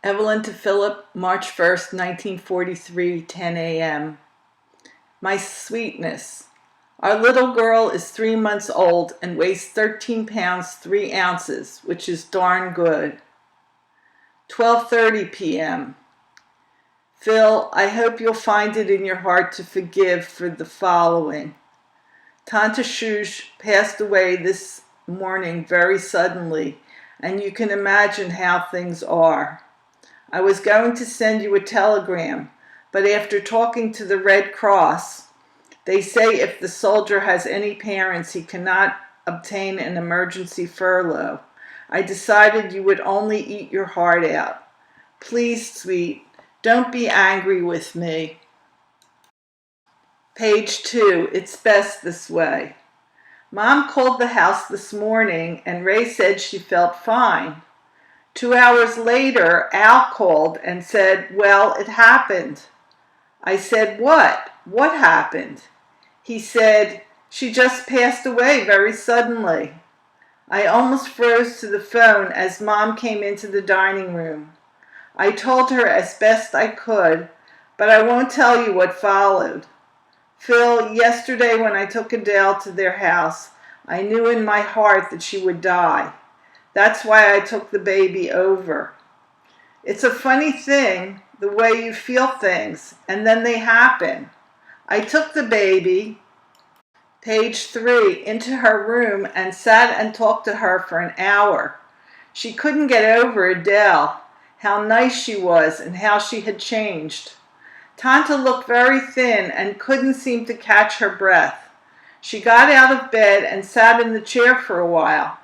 Evelyn to Philip, March 1st, 1943, 10 a.m. My sweetness. Our little girl is 3 months old and weighs 13 pounds 3 ounces, which is darn good. 12:30 p.m. Phil, I hope you'll find it in your heart to forgive for the following. Tante Shush passed away this morning very suddenly, and you can imagine how things are. I was going to send you a telegram, but after talking to the Red Cross, they say if the soldier has any parents, he cannot obtain an emergency furlough. I decided you would only eat your heart out. Please, sweet, don't be angry with me. Page 2, it's best this way. Mom called the house this morning and Ray said she felt fine. 2 hours later, Al called and said, well, it happened. I said, what? What happened? He said, she just passed away very suddenly. I almost froze to the phone as Mom came into the dining room. I told her as best I could, but I won't tell you what followed. Phil, yesterday when I took Adele to their house, I knew in my heart that she would die. That's why I took the baby over. It's a funny thing, the way you feel things, and then they happen. I took the baby, page 3, into her room and sat and talked to her for an hour. She couldn't get over Adele, how nice she was and how she had changed. Tante looked very thin and couldn't seem to catch her breath. She got out of bed and sat in the chair for a while.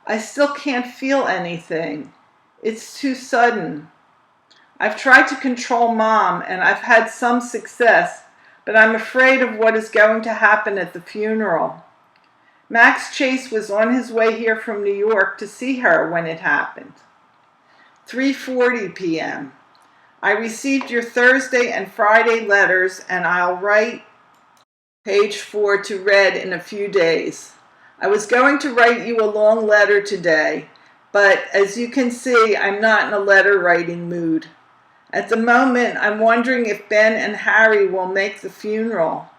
I still can't feel anything. It's too sudden. I've tried to control Mom and I've had some success, but I'm afraid of what is going to happen at the funeral. Max Chase was on his way here from New York to see her when it happened. 3:40 p.m. I received your Thursday and Friday letters and I'll write page 4 to Red in a few days. I was going to write you a long letter today, but as you can see, I'm not in a letter writing mood. At the moment, I'm wondering if Ben and Harry will make the funeral.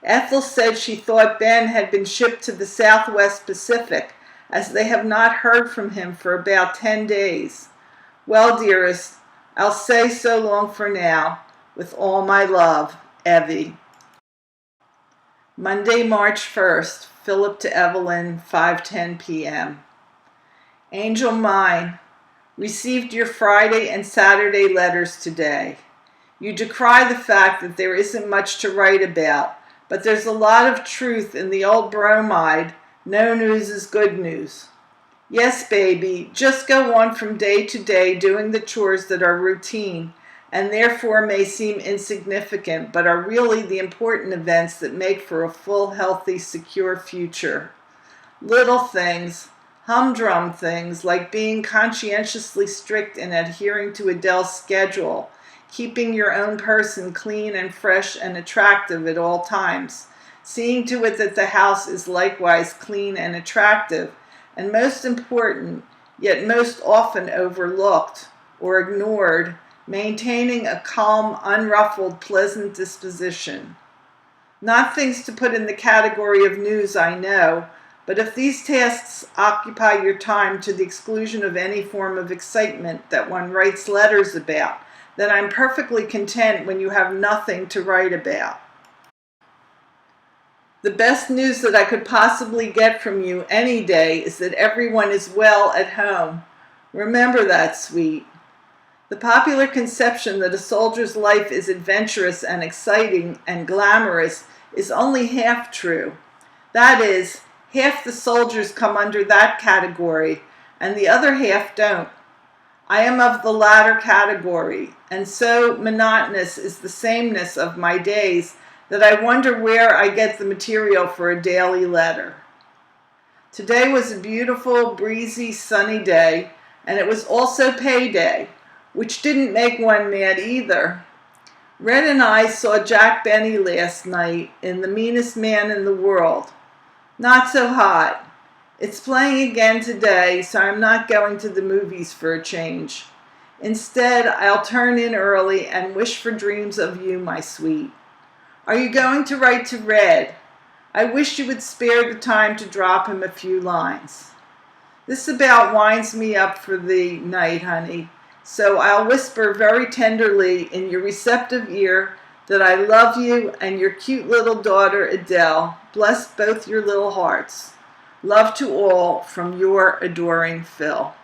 Ethel said she thought Ben had been shipped to the Southwest Pacific, as they have not heard from him for about 10 days. Well, dearest, I'll say so long for now. With all my love, Evie. Monday, March 1st, Philip to Evelyn, 5:10 p.m. Angel mine, received your Friday and Saturday letters today. You decry the fact that there isn't much to write about, but there's a lot of truth in the old bromide, no news is good news. Yes, baby, just go on from day to day doing the chores that are routine and therefore may seem insignificant, but are really the important events that make for a full, healthy, secure future. Little things, humdrum things, like being conscientiously strict in adhering to Adele's schedule, keeping your own person clean and fresh and attractive at all times, seeing to it that the house is likewise clean and attractive, and most important, yet most often overlooked or ignored, maintaining a calm, unruffled, pleasant disposition. Not things to put in the category of news, I know, but if these tasks occupy your time to the exclusion of any form of excitement that one writes letters about, then I'm perfectly content when you have nothing to write about. The best news that I could possibly get from you any day is that everyone is well at home. Remember that, sweet. The popular conception that a soldier's life is adventurous and exciting and glamorous is only half true. That is, half the soldiers come under that category, and the other half don't. I am of the latter category, and so monotonous is the sameness of my days that I wonder where I get the material for a daily letter. Today was a beautiful, breezy, sunny day, and it was also payday, which didn't make one mad either. Red and I saw Jack Benny last night in The Meanest Man in the World. Not so hot. It's playing again today, so I'm not going to the movies for a change. Instead, I'll turn in early and wish for dreams of you, my sweet. Are you going to write to Red? I wish you would spare the time to drop him a few lines. This about winds me up for the night, honey. So I'll whisper very tenderly in your receptive ear that I love you and your cute little daughter, Adele. Bless both your little hearts. Love to all from your adoring Phil.